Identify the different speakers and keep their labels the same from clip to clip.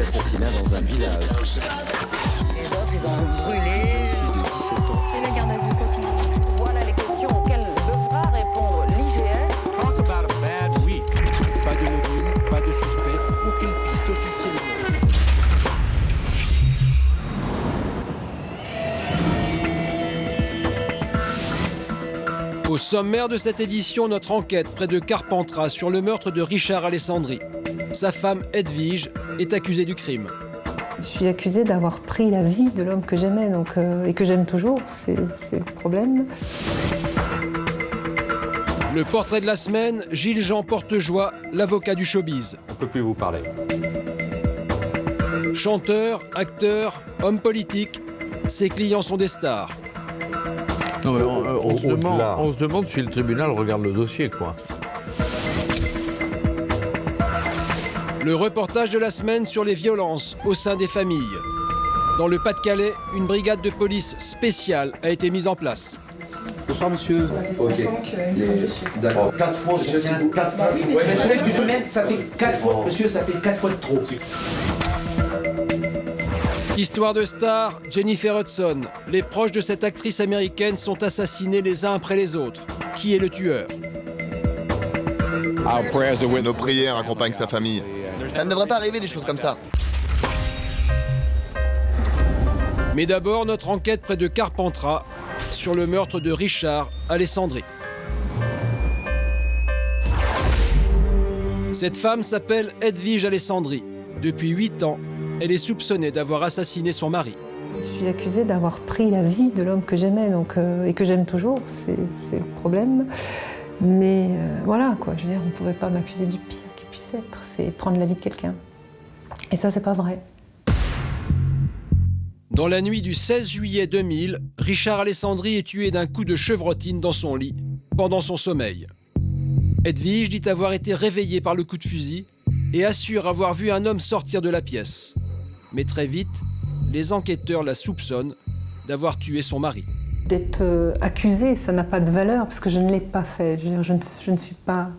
Speaker 1: assassinat dans un village.
Speaker 2: Les autres, ils ont brûlé.
Speaker 1: De 17 ans.
Speaker 3: Et la garde à vue continue.
Speaker 2: Voilà les questions auxquelles devra répondre l'IGF.
Speaker 4: Talk about a bad week.
Speaker 1: Pas de mobile, pas de suspect, aucune piste officielle.
Speaker 5: Au sommaire de cette édition, notre enquête près de Carpentras sur le meurtre de Richard Alessandri. Sa femme, Edwige, est accusée du crime.
Speaker 6: Je suis accusée d'avoir pris la vie de l'homme que j'aimais et que j'aime toujours, c'est le problème.
Speaker 5: Le portrait de la semaine, Gilles-Jean Portejoie, l'avocat du showbiz.
Speaker 4: On peut plus vous parler.
Speaker 5: Chanteur, acteur, homme politique, ses clients sont des stars.
Speaker 7: Non, mais on se demande si le tribunal regarde le dossier, quoi.
Speaker 5: Le reportage de la semaine sur les violences au sein des familles. Dans le Pas-de-Calais, une brigade de police spéciale a été mise en place.
Speaker 1: Bonsoir monsieur. Ok. D'accord.
Speaker 8: 4 fois,
Speaker 1: Monsieur,
Speaker 8: c'est
Speaker 1: c'est vous.
Speaker 8: 4
Speaker 1: Ouais, mais celui du domaine, ça fait 4 fois. Monsieur, ça fait 4 fois de trop.
Speaker 5: Histoire de star, Jennifer Hudson. Les proches de cette actrice américaine sont assassinés les uns après les autres. Qui est le tueur?
Speaker 9: Nos prières accompagnent sa famille.
Speaker 10: Ça ne devrait pas arriver des choses comme ça.
Speaker 5: Mais d'abord, notre enquête près de Carpentras sur le meurtre de Richard Alessandri. Cette femme s'appelle Edwige Alessandri. Depuis 8 ans, elle est soupçonnée d'avoir assassiné son mari.
Speaker 6: Je suis accusée d'avoir pris la vie de l'homme que j'aimais et que j'aime toujours, c'est le problème. Mais voilà, quoi, je veux dire, on ne pouvait pas m'accuser du pire qui puisse être, c'est prendre la vie de quelqu'un. Et ça, c'est pas vrai.
Speaker 5: Dans la nuit du 16 juillet 2000, Richard Alessandri est tué d'un coup de chevrotine dans son lit, pendant son sommeil. Edwige dit avoir été réveillée par le coup de fusil et assure avoir vu un homme sortir de la pièce. Mais très vite, les enquêteurs la soupçonnent d'avoir tué son mari.
Speaker 6: D'être accusée, ça n'a pas de valeur parce que je ne l'ai pas fait. Je veux dire, je ne suis pas...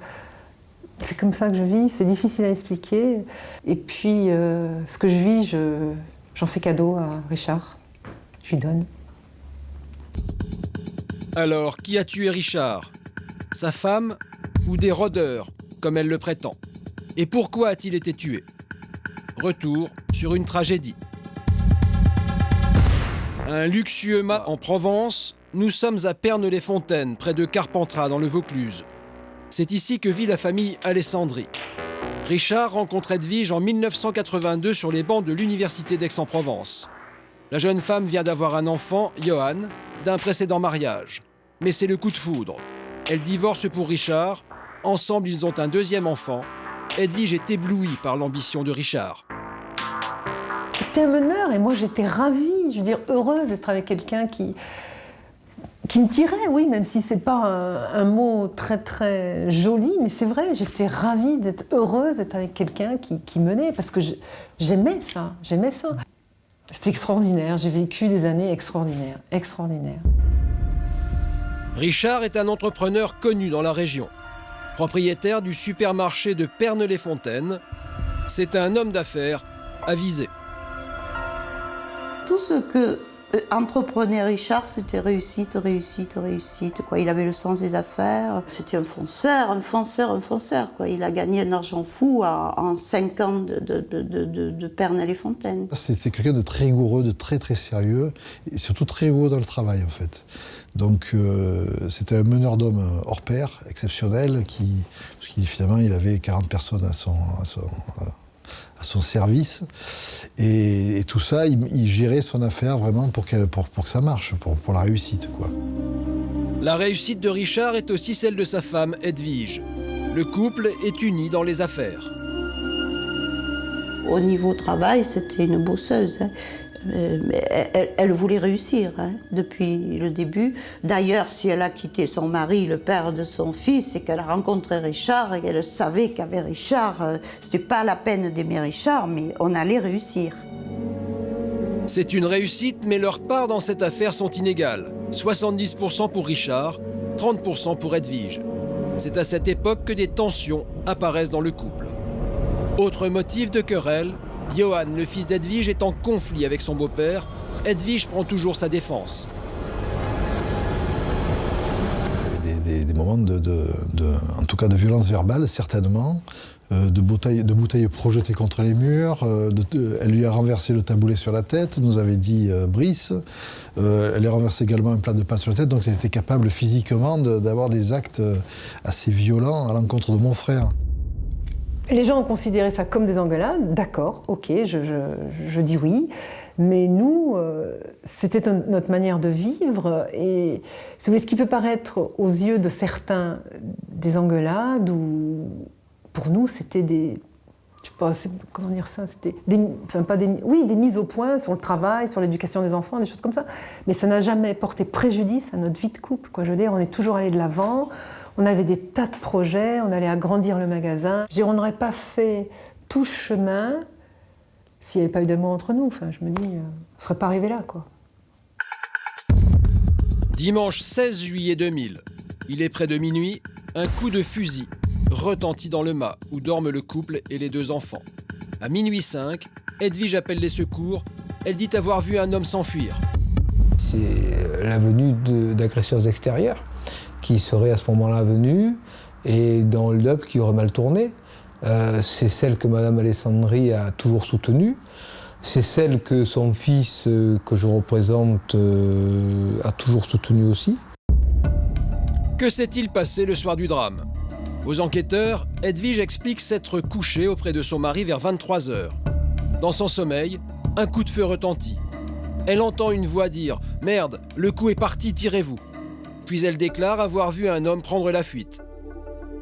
Speaker 6: C'est comme ça que je vis, c'est difficile à expliquer. Et puis, ce que je vis, j'en fais cadeau à Richard. Je lui donne.
Speaker 5: Alors, qui a tué Richard? Sa femme ou des rôdeurs, comme elle le prétend? Et pourquoi a-t-il été tué? Retour sur une tragédie. Un luxueux mât en Provence, nous sommes à Pernes-les-Fontaines, près de Carpentras, dans le Vaucluse. C'est ici que vit la famille Alessandri. Richard rencontre Edwige en 1982 sur les bancs de l'université d'Aix-en-Provence. La jeune femme vient d'avoir un enfant, Johan, d'un précédent mariage. Mais c'est le coup de foudre. Elle divorce pour Richard. Ensemble, ils ont un deuxième enfant. Edwige est éblouie par l'ambition de Richard.
Speaker 6: C'était un meneur et moi j'étais ravie, je veux dire heureuse d'être avec quelqu'un qui me tirait, oui, même si c'est pas un mot très très joli, mais c'est vrai, j'étais ravie d'être heureuse d'être avec quelqu'un qui menait, parce que j'aimais ça. C'était extraordinaire, j'ai vécu des années extraordinaires.
Speaker 5: Richard est un entrepreneur connu dans la région. Propriétaire du supermarché de Pernes-les-Fontaines, c'est un homme d'affaires avisé.
Speaker 11: Tout ce que entreprenait Richard, c'était réussite, quoi. Il avait le sens des affaires. C'était un fonceur, quoi. Il a gagné un argent fou en 5 ans de Pernes-les-Fontaines.
Speaker 8: C'est quelqu'un de très rigoureux, de très très sérieux, et surtout très rigoureux dans le travail, en fait. Donc c'était un meneur d'hommes hors pair, exceptionnel, parce qu'il finalement il avait 40 personnes à son service. Et tout ça, il gérait son affaire vraiment pour que ça marche, pour la réussite, quoi.
Speaker 5: La réussite de Richard est aussi celle de sa femme, Edwige. Le couple est uni dans les affaires.
Speaker 11: Au niveau travail, c'était une bosseuse. Mais elle voulait réussir, hein, depuis le début. D'ailleurs, si elle a quitté son mari, le père de son fils, c'est qu'elle a rencontré Richard et qu'elle savait qu'avec Richard, c'était pas la peine d'aimer Richard, mais on allait réussir.
Speaker 5: C'est une réussite, mais leurs parts dans cette affaire sont inégales. 70% pour Richard, 30% pour Edwige. C'est à cette époque que des tensions apparaissent dans le couple. Autre motif de querelle, Johan, le fils d'Edwige, est en conflit avec son beau-père. Edwige prend toujours sa défense.
Speaker 8: Il y avait des moments en tout cas de violence verbale, certainement, de bouteilles projetées contre les murs. Elle lui a renversé le taboulet sur la tête, nous avait dit Brice. Elle lui a renversé également un plat de pâtes sur la tête, donc elle était capable physiquement d'avoir des actes assez violents à l'encontre de mon frère.
Speaker 6: Les gens ont considéré ça comme des engueulades, d'accord, ok, je dis oui, mais nous, c'était notre manière de vivre, et si vous voulez, ce qui peut paraître aux yeux de certains des engueulades, ou pour nous c'était des, je sais pas, comment dire ça, c'était des mises au point sur le travail, sur l'éducation des enfants, des choses comme ça, mais ça n'a jamais porté préjudice à notre vie de couple, quoi. Je veux dire, on est toujours allé de l'avant. On avait des tas de projets, on allait agrandir le magasin. Je veux dire, on n'aurait pas fait tout ce chemin s'il n'y avait pas eu d'amour entre nous. Enfin, je me dis, on ne serait pas arrivé là, quoi.
Speaker 5: Dimanche 16 juillet 2000, il est près de minuit, un coup de fusil retentit dans le mât où dorment le couple et les 2 enfants. À minuit 5, Edwige appelle les secours. Elle dit avoir vu un homme s'enfuir.
Speaker 3: C'est la venue d'agresseurs extérieurs qui seraient à ce moment-là venus et dans le hold-up qui aurait mal tourné. C'est celle que Madame Alessandri a toujours soutenue. C'est celle que son fils, que je représente, a toujours soutenue aussi.
Speaker 5: Que s'est-il passé le soir du drame? Aux enquêteurs, Edwige explique s'être couchée auprès de son mari vers 23h. Dans son sommeil, un coup de feu retentit. Elle entend une voix dire « Merde, le coup est parti, tirez-vous ». Puis elle déclare avoir vu un homme prendre la fuite.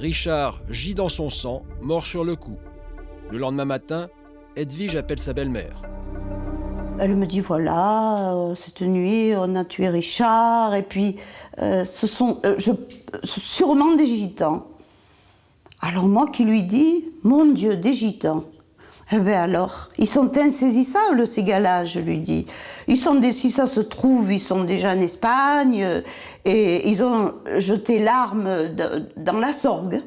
Speaker 5: Richard gît dans son sang, mort sur le coup. Le lendemain matin, Edwige appelle sa belle-mère.
Speaker 11: Elle me dit, voilà, cette nuit, on a tué Richard, et puis ce sont sûrement des gitans. Alors moi qui lui dis, mon Dieu, des gitans. Eh bien alors, ils sont insaisissables, ces gars-là, je lui dis. Si ça se trouve, ils sont déjà en Espagne, et ils ont jeté l'arme dans la Sorgue.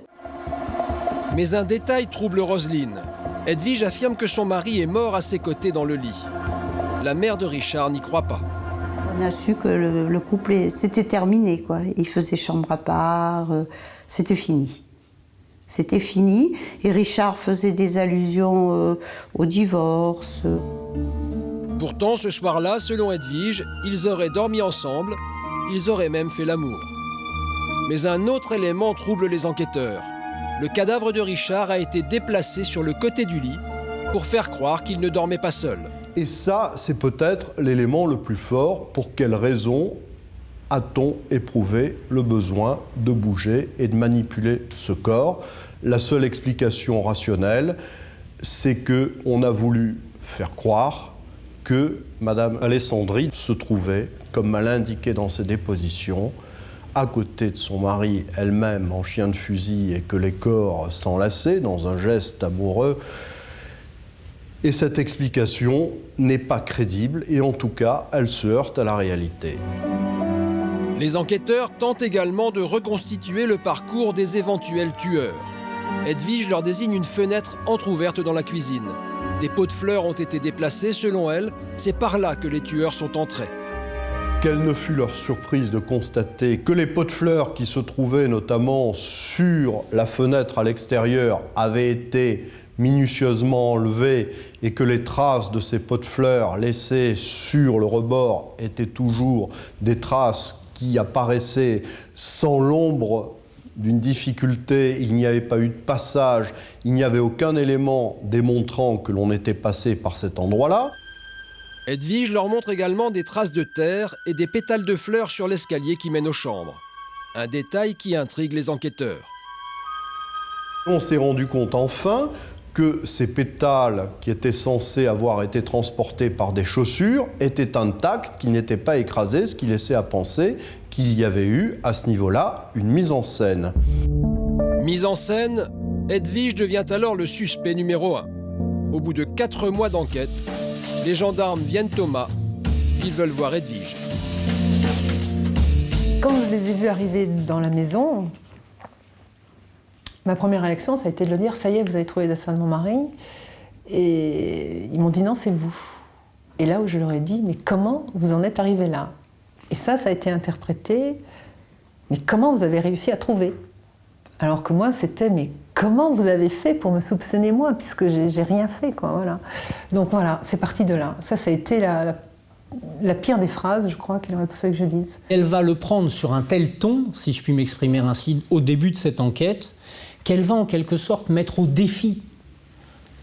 Speaker 5: Mais un détail trouble Roselyne. Edwige affirme que son mari est mort à ses côtés dans le lit. La mère de Richard n'y croit pas.
Speaker 11: On a su que le couple, c'était terminé, quoi. Ils faisaient chambre à part, c'était fini. C'était fini, et Richard faisait des allusions au divorce.
Speaker 5: Pourtant, ce soir-là, selon Edwige, ils auraient dormi ensemble, ils auraient même fait l'amour. Mais un autre élément trouble les enquêteurs. Le cadavre de Richard a été déplacé sur le côté du lit pour faire croire qu'il ne dormait pas seul.
Speaker 12: Et ça, c'est peut-être l'élément le plus fort. Pour quelle raison a-t-on éprouvé le besoin de bouger et de manipuler ce corps? La seule explication rationnelle, c'est qu'on a voulu faire croire que Madame Alessandri se trouvait, comme elle l'indiquait dans ses dépositions, à côté de son mari, elle-même en chien de fusil, et que les corps s'enlaçaient dans un geste amoureux. Et cette explication n'est pas crédible, et en tout cas, elle se heurte à la réalité.
Speaker 5: Les enquêteurs tentent également de reconstituer le parcours des éventuels tueurs. Edwige leur désigne une fenêtre entrouverte dans la cuisine. Des pots de fleurs ont été déplacés, selon elle, c'est par là que les tueurs sont entrés.
Speaker 12: Quelle ne fut leur surprise de constater que les pots de fleurs qui se trouvaient notamment sur la fenêtre à l'extérieur avaient été minutieusement enlevés et que les traces de ces pots de fleurs laissés sur le rebord étaient toujours des traces qui apparaissaient sans l'ombre d'une difficulté. Il n'y avait pas eu de passage, il n'y avait aucun élément démontrant que l'on était passé par cet endroit-là.
Speaker 5: Edwige leur montre également des traces de terre et des pétales de fleurs sur l'escalier qui mène aux chambres. Un détail qui intrigue les enquêteurs.
Speaker 12: On s'est rendu compte enfin que ces pétales qui étaient censés avoir été transportés par des chaussures étaient intacts, qu'ils n'étaient pas écrasés, ce qui laissait à penser qu'il y avait eu, à ce niveau-là, une mise en scène.
Speaker 5: Mise en scène, Edwige devient alors le suspect numéro 1. Au bout de 4 mois d'enquête, les gendarmes viennent au mât. Ils veulent voir Edwige.
Speaker 6: Quand je les ai vus arriver dans la maison, ma première réaction, ça a été de leur dire « ça y est, vous avez trouvé les dessins de mon mari ». Et ils m'ont dit non, c'est vous. Et là où je leur ai dit, mais comment vous en êtes arrivé là? Et ça a été interprété, mais comment vous avez réussi à trouver? Alors que moi, c'était, mais comment vous avez fait pour me soupçonner moi, puisque j'ai rien fait, quoi, voilà. Donc voilà, c'est parti de là. Ça a été la pire des phrases, je crois, qu'il aurait pas fallu que je dise.
Speaker 13: Elle va le prendre sur un tel ton, si je puis m'exprimer ainsi, au début de cette enquête, qu'elle va en quelque sorte mettre au défi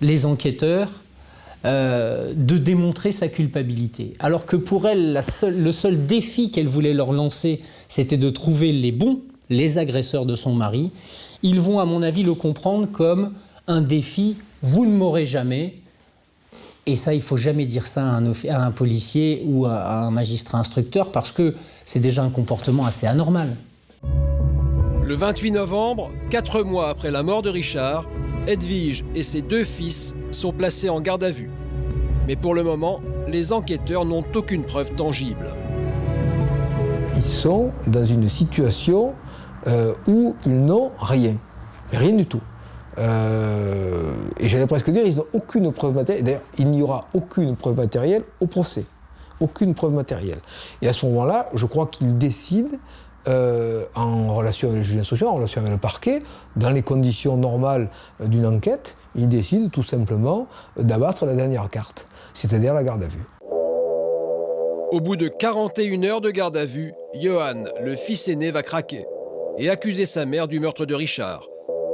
Speaker 13: les enquêteurs de démontrer sa culpabilité. Alors que pour elle, le seul défi qu'elle voulait leur lancer, c'était de trouver les bons, les agresseurs de son mari. Ils vont, à mon avis, le comprendre comme un défi « vous ne m'aurez jamais ». Et ça, il ne faut jamais dire ça à un policier ou à un magistrat instructeur parce que c'est déjà un comportement assez anormal.
Speaker 5: Le 28 novembre, 4 mois après la mort de Richard, Edwige et ses 2 fils sont placés en garde à vue. Mais pour le moment, les enquêteurs n'ont aucune preuve tangible.
Speaker 3: Ils sont dans une situation où ils n'ont rien. Rien du tout. Et j'allais presque dire, ils n'ont aucune preuve matérielle. D'ailleurs, il n'y aura aucune preuve matérielle au procès. Aucune preuve matérielle. Et à ce moment-là, je crois qu'ils décident, en relation avec le juge d'instruction, en relation avec le parquet, dans les conditions normales d'une enquête, ils décident tout simplement d'abattre la dernière carte, c'est-à-dire la garde à vue.
Speaker 5: Au bout de 41 heures de garde à vue, Johan, le fils aîné, va craquer et accuser sa mère du meurtre de Richard.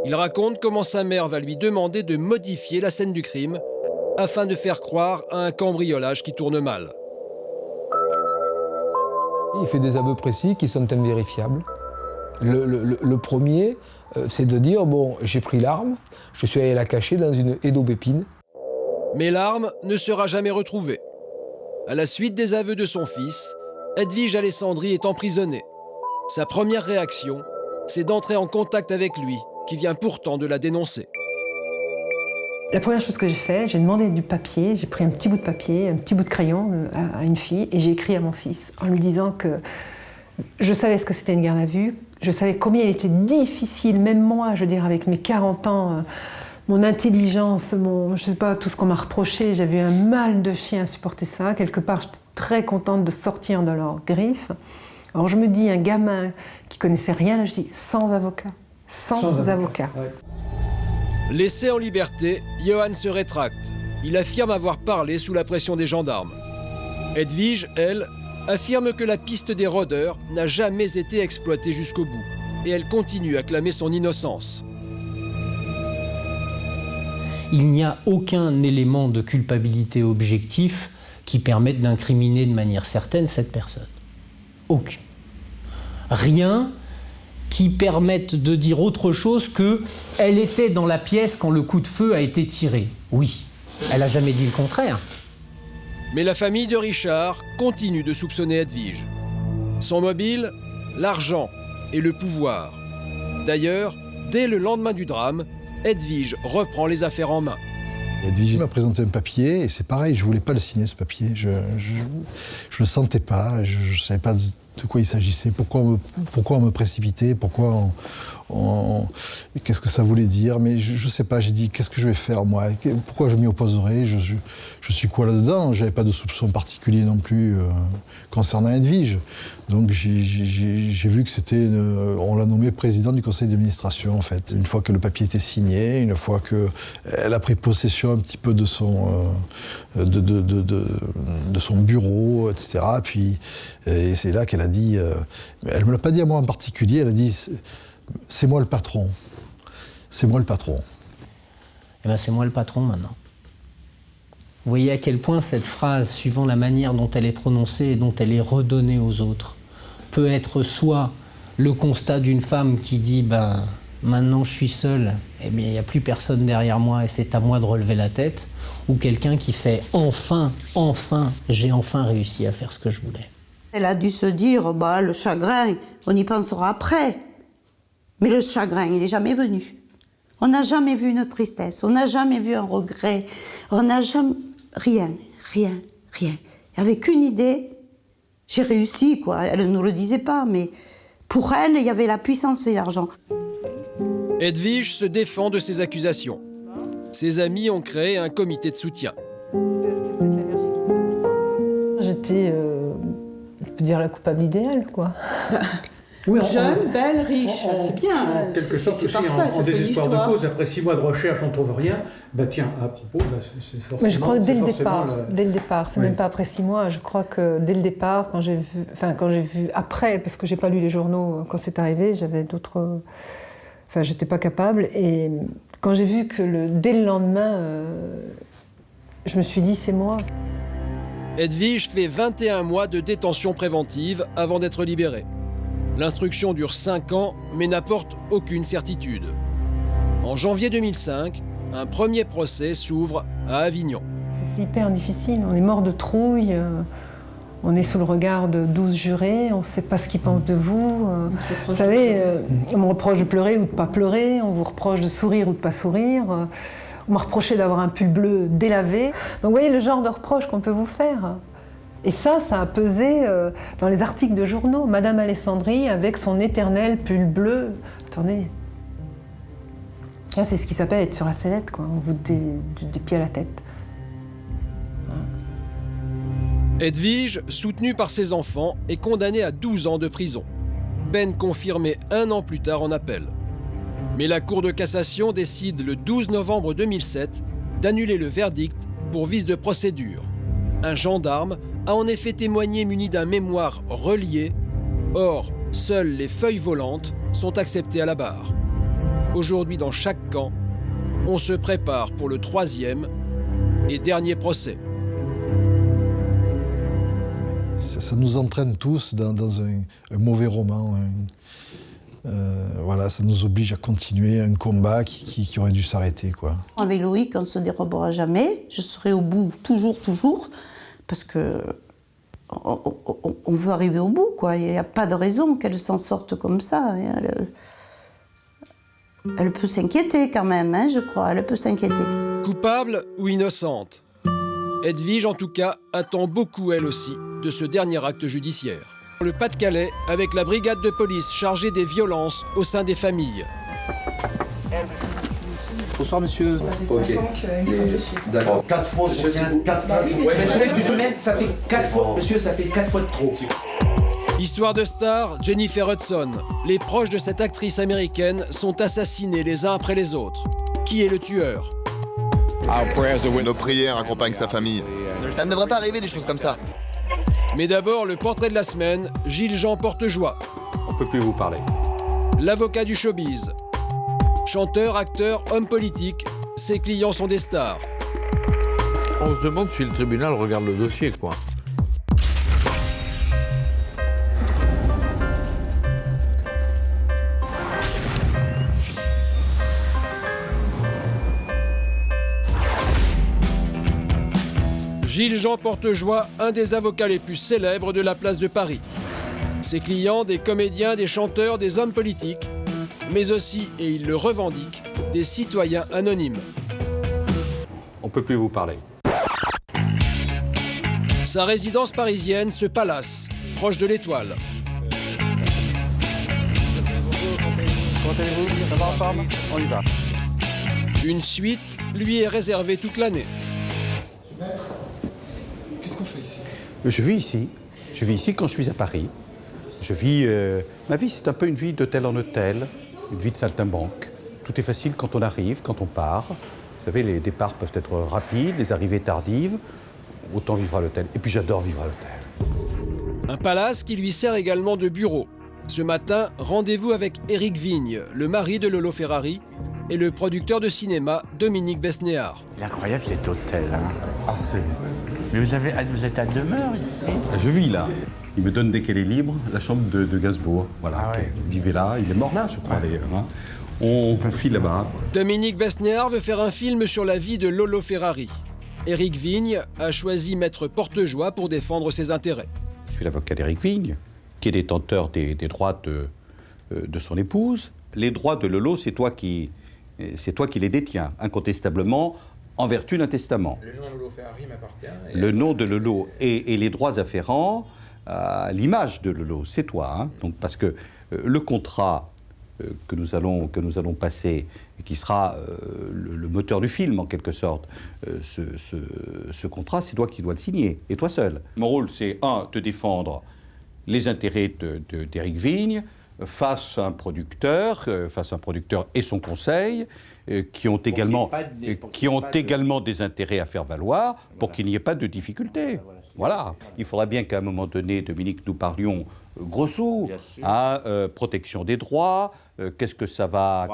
Speaker 5: Il raconte comment sa mère va lui demander de modifier la scène du crime afin de faire croire à un cambriolage qui tourne mal.
Speaker 3: Il fait des aveux précis qui sont invérifiables. Le premier, c'est de dire, bon, j'ai pris l'arme, je suis allé la cacher dans une haie d'aubépine.
Speaker 5: Mais l'arme ne sera jamais retrouvée. À la suite des aveux de son fils, Edwige Alessandri est emprisonnée. Sa première réaction, c'est d'entrer en contact avec lui, qui vient pourtant de la dénoncer.
Speaker 6: La première chose que j'ai fait, j'ai demandé du papier, j'ai pris un petit bout de papier, un petit bout de crayon à une fille, et j'ai écrit à mon fils en lui disant que je savais ce que c'était une garde à vue, je savais combien il était difficile, même moi, je veux dire, avec mes 40 ans, mon intelligence, je sais pas, tout ce qu'on m'a reproché, j'avais eu un mal de chien à supporter ça. Quelque part, j'étais très contente de sortir de leurs griffes. Alors je me dis, un gamin qui connaissait rien, là, je dis, sans avocat. Sans avocat.
Speaker 5: Ouais. Laissé en liberté, Johan se rétracte. Il affirme avoir parlé sous la pression des gendarmes. Edwige, elle, affirme que la piste des rôdeurs n'a jamais été exploitée jusqu'au bout. Et elle continue à clamer son innocence.
Speaker 13: Il n'y a aucun élément de culpabilité objectif qui permette d'incriminer de manière certaine cette personne. Aucun. Rien qui permettent de dire autre chose qu'elle était dans la pièce quand le coup de feu a été tiré. Oui, elle n'a jamais dit le contraire.
Speaker 5: Mais la famille de Richard continue de soupçonner Edwige. Son mobile, l'argent et le pouvoir. D'ailleurs, dès le lendemain du drame, Edwige reprend les affaires en main.
Speaker 8: Edwige m'a présenté un papier et c'est pareil, je ne voulais pas le signer ce papier. Je le sentais pas, je ne savais pas de quoi il s'agissait, pourquoi on me précipitait, qu'est-ce que ça voulait dire, mais je ne sais pas, j'ai dit qu'est-ce que je vais faire moi, pourquoi je m'y opposerai, je suis quoi là-dedans, je n'avais pas de soupçon particulier non plus concernant Edwige. Donc j'ai vu que c'était, on l'a nommé président du conseil d'administration en fait. Une fois que le papier était signé, une fois qu'elle a pris possession un petit peu de son, de son bureau, etc. Puis et c'est là qu'elle a dit, elle ne me l'a pas dit à moi en particulier, elle a dit c'est moi le patron, c'est moi le patron.
Speaker 13: Eh bien c'est moi le patron maintenant. Vous voyez à quel point cette phrase, suivant la manière dont elle est prononcée et dont elle est redonnée aux autres, peut être soit le constat d'une femme qui dit ben, « maintenant je suis seule, eh bien il n'y a plus personne derrière moi et c'est à moi de relever la tête », ou quelqu'un qui fait « enfin, j'ai enfin réussi à faire ce que je voulais ».
Speaker 11: Elle a dû se dire bah, « le chagrin, on y pensera après ». Mais le chagrin, il n'est jamais venu. On n'a jamais vu une tristesse, on n'a jamais vu un regret, on n'a jamais... Rien. Avec une idée, j'ai réussi, quoi. Elle ne nous le disait pas, mais pour elle, il y avait la puissance et l'argent.
Speaker 5: Edwige se défend de ces accusations. Ses amis ont créé un comité de soutien.
Speaker 6: J'étais, je peux dire, la coupable idéale, quoi.
Speaker 14: Oui, jeune, belle, riche, c'est bien.
Speaker 15: Quelque sorte aussi en désespoir de cause. Après 6 mois de recherche, on ne trouve rien. Bah tiens, à propos, c'est forcément...
Speaker 6: Mais je crois que dès le départ, c'est même pas après 6 mois, je crois que dès le départ, quand j'ai vu après, parce que j'ai pas lu les journaux quand c'est arrivé, j'avais d'autres... Enfin, j'étais pas capable, et quand j'ai vu que dès le lendemain, je me suis dit, c'est moi.
Speaker 5: Edwige fait 21 mois de détention préventive avant d'être libérée. L'instruction dure 5 ans, mais n'apporte aucune certitude. En janvier 2005, un premier procès s'ouvre à Avignon.
Speaker 6: C'est hyper difficile, on est mort de trouille, on est sous le regard de 12 jurés, on ne sait pas ce qu'ils pensent de vous. Vous savez, on me reproche de pleurer ou de ne pas pleurer, on vous reproche de sourire ou de ne pas sourire, on m'a reproché d'avoir un pull bleu délavé. Donc vous voyez le genre de reproche qu'on peut vous faire. Et ça a pesé dans les articles de journaux. Madame Alessandri avec son éternel pull bleu. Attendez. Là, c'est ce qui s'appelle être sur la sellette, quoi. On vous des pieds à la tête.
Speaker 5: Edwige, soutenue par ses enfants, est condamnée à 12 ans de prison. Peine confirmée 1 an plus tard en appel. Mais la Cour de cassation décide le 12 novembre 2007 d'annuler le verdict pour vice de procédure. Un gendarme a en effet témoigné muni d'un mémoire relié. Or, seules les feuilles volantes sont acceptées à la barre. Aujourd'hui, dans chaque camp, on se prépare pour le 3e et dernier procès.
Speaker 8: Ça nous entraîne tous dans un mauvais roman. Voilà, ça nous oblige à continuer un combat qui aurait dû s'arrêter, quoi.
Speaker 11: Avec Loïc, on ne se dérobera jamais. Je serai au bout, toujours, parce que on veut arriver au bout, quoi. Il n'y a pas de raison qu'elle s'en sorte comme ça. Elle peut s'inquiéter quand même, hein, je crois. Elle peut s'inquiéter.
Speaker 5: Coupable ou innocente? Edwige, en tout cas, attend beaucoup, elle aussi, de ce dernier acte judiciaire. Le Pas-de-Calais, avec la brigade de police chargée des violences au sein des familles.
Speaker 16: Bonsoir, monsieur. Ok. D'accord. 4 fois, monsieur, 4 fois. Ouais, mais ça fait 4 fois, monsieur, ça fait 4 fois de trop.
Speaker 5: Histoire de star, Jennifer Hudson. Les proches de cette actrice américaine sont assassinés les uns après les autres. Qui est le tueur?
Speaker 9: Nos prières accompagnent sa famille.
Speaker 10: Ça ne devrait pas arriver des choses comme ça.
Speaker 5: Mais d'abord, le portrait de la semaine, Gilles-Jean Portejoie.
Speaker 4: On ne peut plus vous parler.
Speaker 5: L'avocat du showbiz. Chanteur, acteur, homme politique, ses clients sont des stars.
Speaker 7: On se demande si le tribunal regarde le dossier, quoi.
Speaker 5: Gilles-Jean Portejoie, un des avocats les plus célèbres de la place de Paris. Ses clients, des comédiens, des chanteurs, des hommes politiques, mais aussi, et il le revendique, des citoyens anonymes.
Speaker 4: On ne peut plus vous parler.
Speaker 5: Sa résidence parisienne, ce palace, proche de l'Étoile.
Speaker 16: Comment allez-vous? Ça va en forme? On y va.
Speaker 5: Une suite lui est réservée toute l'année.
Speaker 17: Qu'est-ce qu'on fait ici?
Speaker 18: Je vis ici. Je vis ici quand je suis à Paris. Je vis... Ma vie, c'est un peu une vie d'hôtel en hôtel, une vie de saltimbanque. Tout est facile quand on arrive, quand on part. Vous savez, les départs peuvent être rapides, les arrivées tardives. Autant vivre à l'hôtel. Et puis j'adore vivre à l'hôtel.
Speaker 5: Un palace qui lui sert également de bureau. Ce matin, rendez-vous avec Éric Vigne, le mari de Lolo Ferrari, et le producteur de cinéma Dominique Besnéard.
Speaker 19: Il est incroyable cet hôtel. Hein. Ah, mais vous êtes à demeure ici?
Speaker 18: Je vis là. Il me donne dès qu'elle est libre la chambre de Gainsbourg. Voilà.
Speaker 19: Ah ouais.
Speaker 18: Vivez là. Il est mort là, je crois d'ailleurs. Hein. On file là-bas.
Speaker 5: Dominique Besnéard veut faire un film sur la vie de Lolo Ferrari. Éric Vigne a choisi Maître Portejoie pour défendre ses intérêts.
Speaker 18: Je suis l'avocat d'Éric Vigne, qui est détenteur des droits de son épouse. Les droits de Lolo, c'est toi qui les détiens, incontestablement, en vertu d'un testament.
Speaker 17: Le nom de Lolo Ferrari m'appartient.
Speaker 18: Le nom de Lolo et les droits afférents à l'image de Lolo, c'est toi. Hein. Donc, parce que le contrat que nous allons passer, et qui sera le moteur du film en quelque sorte, ce contrat, c'est toi qui dois le signer, et toi seul. Mon rôle, c'est de défendre les intérêts d'Éric Vigne face à un producteur et son conseil, qui ont également des intérêts à faire valoir pour qu'il n'y ait pas de difficultés. Voilà. Il faudra bien qu'à un moment donné, Dominique, nous parlions gros sous, protection des droits, qu'est-ce que ça va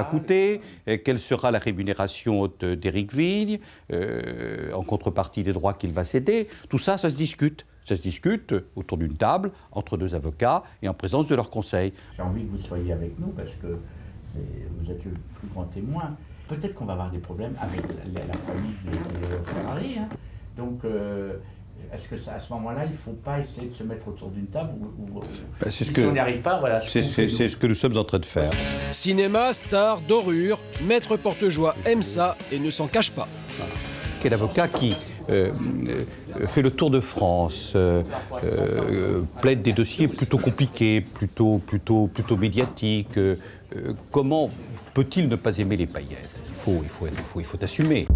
Speaker 18: coûter, quelle sera la rémunération d'Éric Vigne, en contrepartie des droits qu'il va céder. Tout ça, ça se discute. Ça se discute autour d'une table, entre deux avocats et en présence de leurs conseils.
Speaker 19: J'ai envie que vous soyez avec nous parce que vous êtes le plus grand témoin. Peut-être qu'on va avoir des problèmes avec la famille de Ferrari. Hein. Donc, est-ce que à ce moment-là, il ne faut pas essayer de se mettre autour d'une table si on n'y arrive pas, voilà.
Speaker 18: C'est ce que nous sommes en train de faire.
Speaker 5: Cinéma, star, dorure, Maître Portejoie aime ça et ne s'en cache pas.
Speaker 18: Quel avocat qui fait le tour de France, plaide des dossiers plutôt compliqués, plutôt médiatiques. Comment peut-il ne pas aimer les paillettes ? Il faut assumer.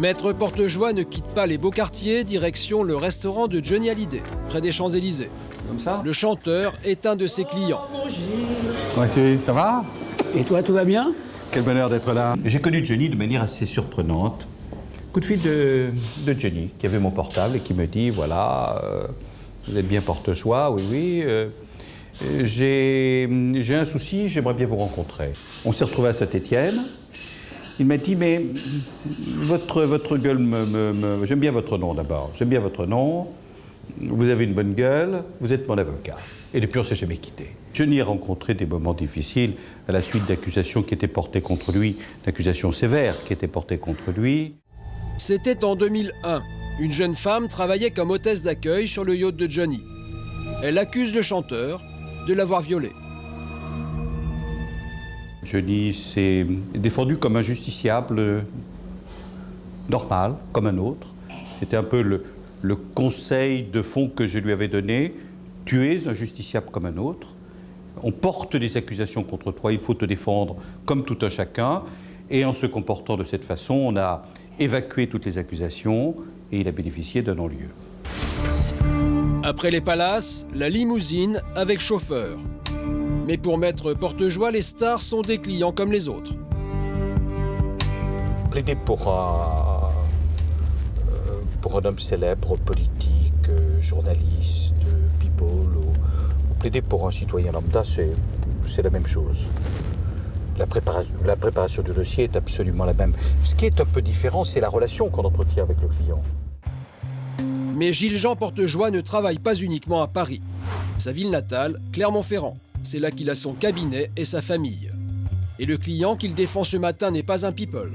Speaker 5: Maître Portejoie ne quitte pas les beaux quartiers, direction le restaurant de Johnny Hallyday, près des Champs-Élysées.
Speaker 18: Comme ça ?
Speaker 5: Le chanteur est un de ses clients.
Speaker 18: Ouais, ça va ?
Speaker 20: Et toi, tout va bien ?
Speaker 18: Quel bonheur d'être là. J'ai connu Johnny de manière assez surprenante. Coup de fil de Johnny, qui avait mon portable et qui me dit, voilà, vous êtes bien Portejoie, oui, j'ai un souci, j'aimerais bien vous rencontrer. On s'est retrouvés à Saint-Étienne. Il m'a dit, mais votre gueule, j'aime bien votre nom d'abord, j'aime bien votre nom, vous avez une bonne gueule, vous êtes mon avocat. Et depuis, on ne s'est jamais quitté. Johnny a rencontré des moments difficiles à la suite d'accusations qui étaient portées contre lui, d'accusations sévères qui étaient portées contre lui.
Speaker 5: C'était en 2001. Une jeune femme travaillait comme hôtesse d'accueil sur le yacht de Johnny. Elle accuse le chanteur de l'avoir violée.
Speaker 18: Johnny s'est défendu comme un justiciable normal, comme un autre. C'était un peu le conseil de fond que je lui avais donné. Tu es un justiciable comme un autre. On porte des accusations contre toi, il faut te défendre comme tout un chacun. Et en se comportant de cette façon, on a évacué toutes les accusations et il a bénéficié d'un non-lieu.
Speaker 5: Après les palaces, la limousine avec chauffeur. Mais pour Maître Portejoie, les stars sont des clients comme les autres.
Speaker 18: Plaider pour un homme célèbre, politique, journaliste, people, ou plaider pour un citoyen lambda, c'est la même chose. La préparation du dossier est absolument la même. Ce qui est un peu différent, c'est la relation qu'on entretient avec le client.
Speaker 5: Mais Gilles-Jean Portejoie ne travaille pas uniquement à Paris. Sa ville natale, Clermont-Ferrand. C'est là qu'il a son cabinet et sa famille. Et le client qu'il défend ce matin n'est pas un people.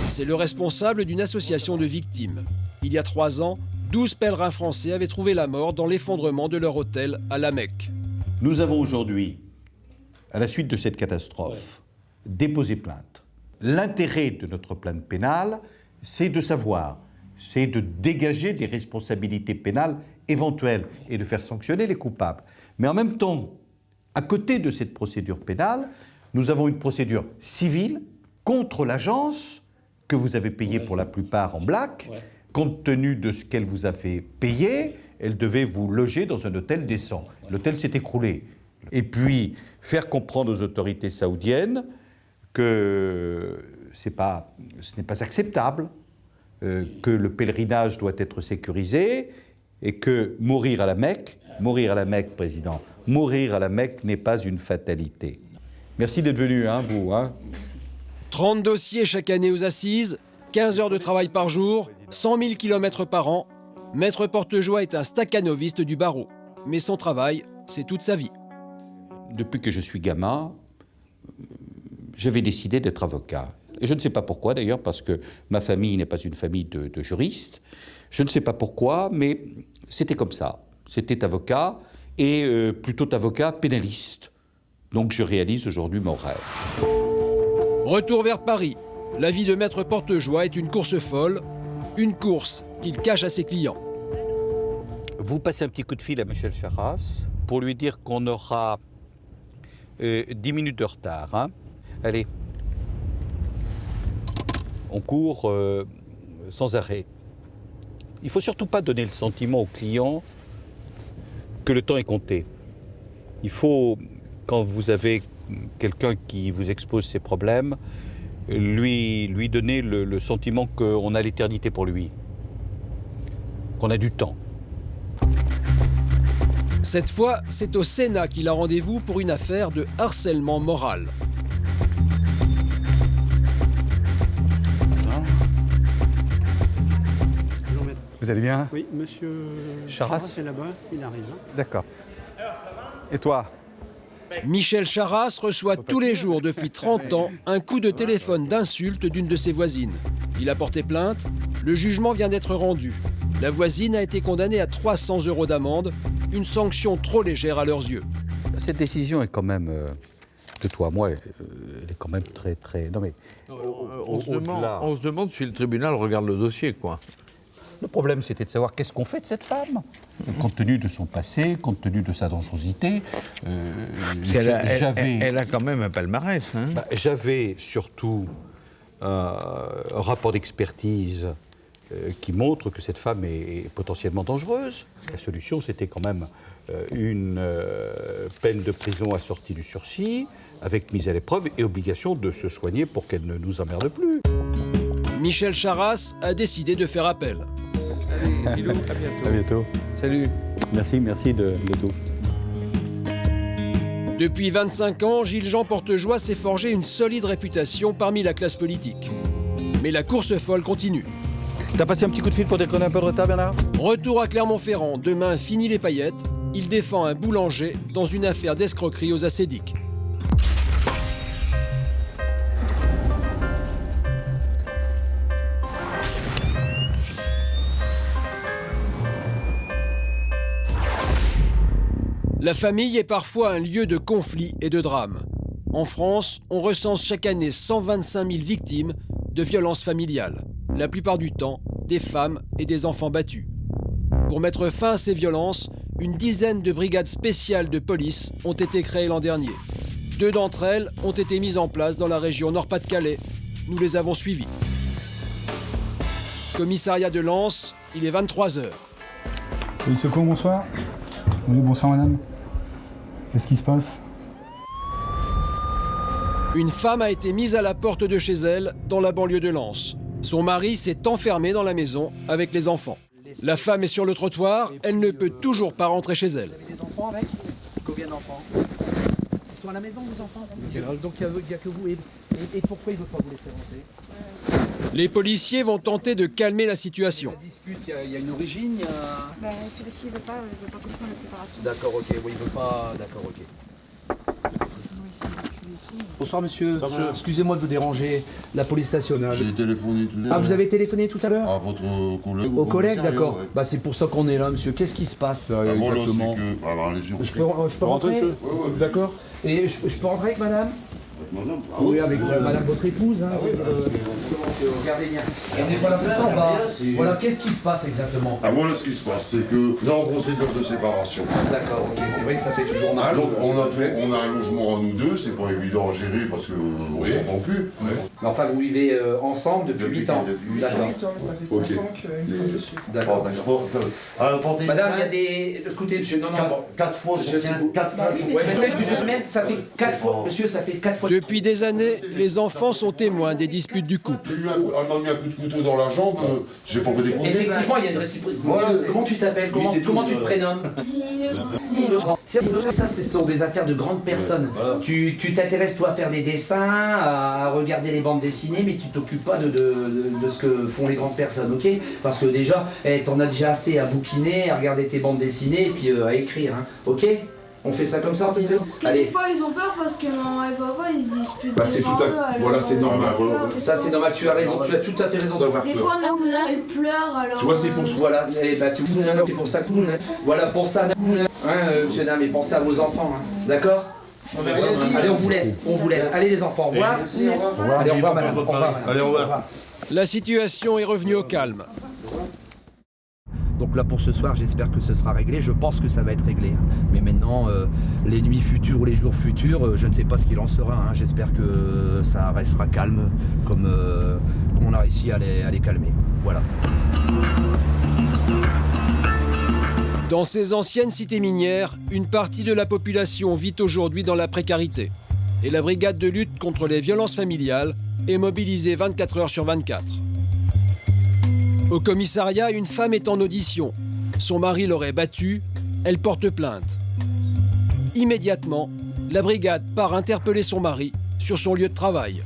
Speaker 5: C'est le responsable d'une association de victimes. Il y a 3 ans, 12 pèlerins français avaient trouvé la mort dans l'effondrement de leur hôtel à La Mecque.
Speaker 18: Nous avons aujourd'hui, à la suite de cette catastrophe, déposé plainte. L'intérêt de notre plainte pénale, c'est de savoir, c'est de dégager des responsabilités pénales éventuelles et de faire sanctionner les coupables. Mais en même temps, à côté de cette procédure pénale, nous avons une procédure civile contre l'agence que vous avez payée pour la plupart en black. Compte tenu de ce qu'elle vous avait payé, elle devait vous loger dans un hôtel décent. L'hôtel s'est écroulé. Et puis, faire comprendre aux autorités saoudiennes que ce n'est pas acceptable, que le pèlerinage doit être sécurisé et que mourir à la Mecque, président, mourir à la Mecque n'est pas une fatalité. Merci d'être venu, vous.
Speaker 5: 30 dossiers chaque année aux assises, 15 heures de travail par jour, 100 000 km par an. Maître Portejoie est un stakhanoviste du barreau. Mais son travail, c'est toute sa vie.
Speaker 18: Depuis que je suis gamin, j'avais décidé d'être avocat. Et je ne sais pas pourquoi, d'ailleurs, parce que ma famille n'est pas une famille de juristes. Je ne sais pas pourquoi, mais c'était comme ça. C'était avocat, et plutôt avocat pénaliste. Donc je réalise aujourd'hui mon rêve.
Speaker 5: Retour vers Paris. La vie de Maître Portejoie est une course folle, une course qu'il cache à ses clients.
Speaker 18: Vous passez un petit coup de fil à Michel Charasse, pour lui dire qu'on aura 10 minutes de retard. Hein. Allez. On court sans arrêt. Il ne faut surtout pas donner le sentiment au client que le temps est compté. Il faut, quand vous avez quelqu'un qui vous expose ses problèmes, lui donner le sentiment qu'on a l'éternité pour lui, qu'on a du temps.
Speaker 5: Cette fois, c'est au Sénat qu'il a rendez-vous pour une affaire de harcèlement moral.
Speaker 18: Vous allez bien?
Speaker 20: Oui, monsieur Charras est là-bas, il arrive.
Speaker 18: D'accord. Et toi?
Speaker 5: Michel Charras reçoit tous les jours depuis 30 ans un coup de téléphone d'insulte d'une de ses voisines. Il a porté plainte, le jugement vient d'être rendu. La voisine a été condamnée à 300 € d'amende, une sanction trop légère à leurs yeux.
Speaker 18: Cette décision est quand même, de toi à moi, elle est quand même très... Non mais,
Speaker 7: on se demande si le tribunal regarde le dossier, quoi.
Speaker 18: Le problème, c'était de savoir qu'est-ce qu'on fait de cette femme, compte tenu de son passé, compte tenu de sa dangerosité.
Speaker 7: Elle a quand même un palmarès. Hein.
Speaker 18: J'avais surtout un rapport d'expertise qui montre que cette femme est potentiellement dangereuse. La solution, c'était quand même une peine de prison assortie du sursis, avec mise à l'épreuve et obligation de se soigner pour qu'elle ne nous emmerde plus.
Speaker 5: Michel Charras a décidé de faire appel.
Speaker 7: Allez, Guido, à bientôt.
Speaker 18: À bientôt.
Speaker 7: Salut.
Speaker 18: Merci de tout.
Speaker 5: Depuis 25 ans, Gilles-Jean Portejoie s'est forgé une solide réputation parmi la classe politique. Mais la course folle continue.
Speaker 18: T'as passé un petit coup de fil pour déconner un peu de retard, Bernard?
Speaker 5: Retour à Clermont-Ferrand, demain fini les paillettes. Il défend un boulanger dans une affaire d'escroquerie aux acédiques. La famille est parfois un lieu de conflit et de drame. En France, on recense chaque année 125 000 victimes de violences familiales. La plupart du temps, des femmes et des enfants battus. Pour mettre fin à ces violences, une dizaine de brigades spéciales de police ont été créées l'an dernier. 2 d'entre elles ont été mises en place dans la région Nord-Pas-de-Calais. Nous les avons suivies. Commissariat de Lens, il est 23h.
Speaker 21: Oui, secours, bonsoir. Oui, bonsoir madame. Qu'est-ce qui se passe?
Speaker 5: Une femme a été mise à la porte de chez elle, dans la banlieue de Lens. Son mari s'est enfermé dans la maison avec les enfants. La femme est sur le trottoir, elle ne peut toujours pas rentrer chez elle.
Speaker 16: Vous avez des enfants avec? Combien d'enfants? Ils sont à la maison, vos enfants? Donc il n'y a que vous. Et pourquoi il ne veut pas vous laisser rentrer?
Speaker 5: Les policiers vont tenter de calmer la situation.
Speaker 16: La dispute, il y a une origine,
Speaker 22: Celui-ci ne veut pas comprendre la séparation.
Speaker 16: D'accord, ok. Oui, il veut pas... D'accord, ok. Bonsoir monsieur. Excusez-moi de vous déranger. La police nationale.
Speaker 23: J'ai téléphoné tout à l'heure.
Speaker 16: Ah, vous avez téléphoné tout à l'heure?
Speaker 23: À votre collègue.
Speaker 16: Au collègue, d'accord. Ouais. Bah c'est pour ça qu'on est là, monsieur. Qu'est-ce qui se passe exactement? Je peux rentrer? D'accord. Et je peux rentrer avec madame?
Speaker 23: Madame?
Speaker 16: Oui, avec madame votre épouse. Hein, regardez bien. Et voilà, voilà, qu'est-ce qui se passe exactement?
Speaker 23: Voilà ce qui se passe, c'est que nous sommes en procédure de séparation.
Speaker 16: D'accord, ok, c'est vrai que ça fait toujours mal.
Speaker 23: Donc on a un logement à nous deux, c'est pas évident à gérer parce qu'on ne s'entend plus.
Speaker 16: Oui. Mais enfin, vous vivez ensemble depuis 8 ans. D'accord.
Speaker 22: Ça fait 5 ans que je suis.
Speaker 16: D'accord, d'accord. Madame, il y a des... Écoutez, monsieur, non.
Speaker 23: 4 fois,
Speaker 16: monsieur, c'est vous. 4 fois. Ça fait 4 fois, monsieur, ça fait 4 fois.
Speaker 5: Depuis des années, les enfants sont témoins des disputes du couple.
Speaker 23: On m'a mis un coup de couteau dans la jambe, j'ai pas découvert.
Speaker 16: Effectivement, il y a une réciprocité. Comment tu t'appelles? Comment tu te prénommes? Ça, ce sont des affaires de grandes personnes. Tu t'intéresses, toi, à faire des dessins, à regarder les bandes dessinées, mais tu t'occupes pas de ce que font les grandes personnes, ok? Parce que déjà, t'en as déjà assez à bouquiner, à regarder tes bandes dessinées et puis à écrire, hein, ok? On fait ça comme ça, on
Speaker 22: Parce que des fois ils ont peur parce que maman et papa ils se disputent.
Speaker 17: C'est tout à fait. Voilà, c'est normal.
Speaker 16: Ça c'est normal, tu as raison, tu as tout à fait raison d'avoir peur.
Speaker 22: Des fois Naouna elle pleure alors.
Speaker 17: Tu vois, c'est pour ça.
Speaker 16: Voilà, c'est pour ça que voilà pour ça, monsieur Nam, et pensez à vos enfants, hein. D'accord? Allez, on vous laisse. Allez les enfants, au revoir. Allez, au revoir madame.
Speaker 17: Allez, au revoir.
Speaker 5: La situation est revenue au calme.
Speaker 16: Donc là pour ce soir, j'espère que ce sera réglé. Je pense que ça va être réglé. Mais maintenant, les nuits futures ou les jours futurs, je ne sais pas ce qu'il en sera. Hein. J'espère que ça restera calme, comme on a réussi à les calmer. Voilà.
Speaker 5: Dans ces anciennes cités minières, une partie de la population vit aujourd'hui dans la précarité. Et la brigade de lutte contre les violences familiales est mobilisée 24 heures sur 24. Au commissariat, une femme est en audition. Son mari l'aurait battue, elle porte plainte. Immédiatement, la brigade part interpeller son mari sur son lieu de travail.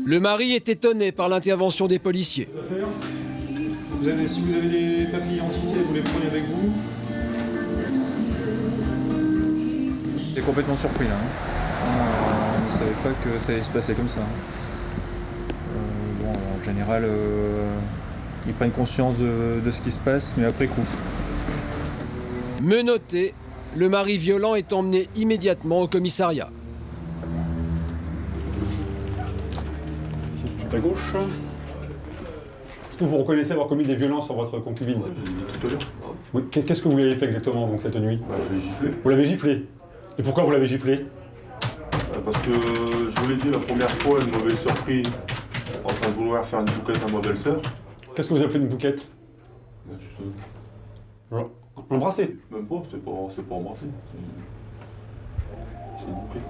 Speaker 5: Le mari est étonné par l'intervention des policiers.
Speaker 21: Si vous avez des papiers d'identité, vous les prenez avec vous.
Speaker 1: J'étais complètement surpris là. On ne savait pas que ça allait se passer comme ça. Bon, en général, ils prennent conscience de ce qui se passe, mais après coup.
Speaker 5: Menotté, le mari violent est emmené immédiatement au commissariat.
Speaker 21: C'est tout à gauche. Est-ce que vous reconnaissez avoir commis des violences sur votre concubine?
Speaker 23: Ouais, j'ai dit tout à l'heure.
Speaker 21: Oui, qu'est-ce que vous lui avez fait exactement donc, cette nuit?
Speaker 23: Je l'ai giflé.
Speaker 21: Vous l'avez giflé? Et pourquoi vous l'avez giflé?
Speaker 23: Parce que je vous l'ai dit la première fois, elle m'avait surpris en train de vouloir faire une bouquette à ma belle-sœur.
Speaker 21: Qu'est-ce que vous appelez une bouquette? Embrasser?
Speaker 23: Même pas, c'est pas embrasser. C'est une bouquette.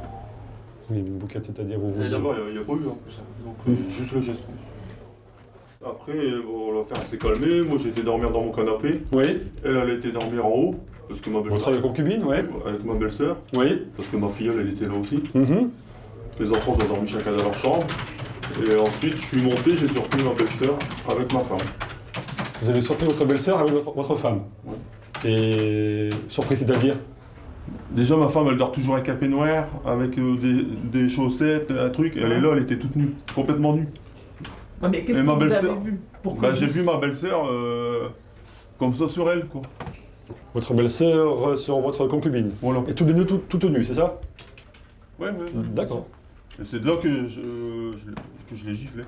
Speaker 21: Oui, une bouquette, c'est-à-dire vous voulez...
Speaker 23: D'abord, il n'y a pas eu en plus. Donc juste le geste. Après, bon, l'affaire s'est calmée. Moi, j'ai été dormir dans mon canapé.
Speaker 21: Oui.
Speaker 23: Elle était dormir en haut. Parce que ma belle-sœur...
Speaker 21: Votre concubine, oui.
Speaker 23: Avec ma belle-sœur.
Speaker 21: Oui.
Speaker 23: Parce que ma filleule, elle était là aussi. Les enfants ont dormi chacun dans leur chambre. Et ensuite, je suis monté, j'ai surpris ma belle-sœur avec ma femme.
Speaker 21: Vous avez surpris votre belle-sœur avec votre femme?
Speaker 23: Oui.
Speaker 21: Et surpris, c'est-à-dire?
Speaker 23: Déjà, ma femme, elle dort toujours avec un peignoir, avec des chaussettes, un truc. Elle est là, elle était toute nue, complètement nue.
Speaker 14: Ouais, mais qu'est-ce que vous avez vu?
Speaker 23: J'ai vu ma belle-sœur comme ça sur elle, quoi.
Speaker 21: Votre belle-sœur sur votre concubine?
Speaker 23: Voilà.
Speaker 21: Et toutes les deux toutes nues, c'est ça?
Speaker 23: Ouais.
Speaker 21: D'accord.
Speaker 23: Et c'est de là que je l'ai giflé.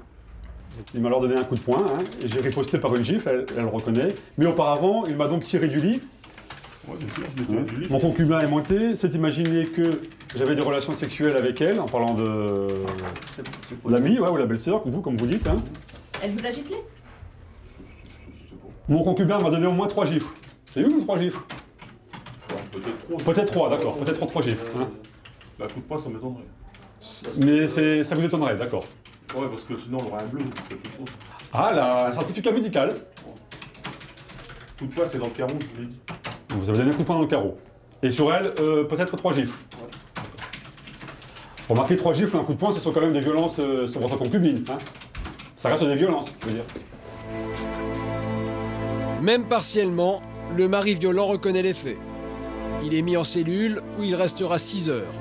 Speaker 21: Il m'a alors donné un coup de poing, hein, et j'ai riposté par une gifle, elle le reconnaît. Mais auparavant, il m'a donc tiré du lit.
Speaker 23: Ouais, bien sûr, je l'ai tiré du lit.
Speaker 21: Mon concubin est monté, s'est imaginé que j'avais des relations sexuelles avec elle, en parlant de l'amie, ou la belle-sœur, comme vous dites. Hein.
Speaker 14: Elle vous a giflé?
Speaker 23: Je sais pas.
Speaker 21: Mon concubin m'a donné au moins 3 gifles. C'est une ou 3 gifles?
Speaker 23: Peut-être 3.
Speaker 21: Peut-être 3, d'accord. Peut-être 3 gifles. Hein.
Speaker 23: Bah, coup de poing, ça m'étonnerait.
Speaker 21: Mais ça vous étonnerait, d'accord.
Speaker 23: Ouais, parce que sinon, on aurait un bleu, quelque chose.
Speaker 21: Ah là, un certificat médical.
Speaker 23: Coup de poing, c'est dans le carreau, je vous l'ai dit.
Speaker 21: Vous avez donné un coup de poing dans le carreau. Et sur elle, peut-être 3 gifles.
Speaker 23: Ouais.
Speaker 21: Remarquez, 3 gifles, un coup de poing, ce sont quand même des violences sur votre concubine. Hein. Ça reste des violences, je veux dire.
Speaker 5: Même partiellement, le mari violent reconnaît les faits. Il est mis en cellule où il restera 6 heures.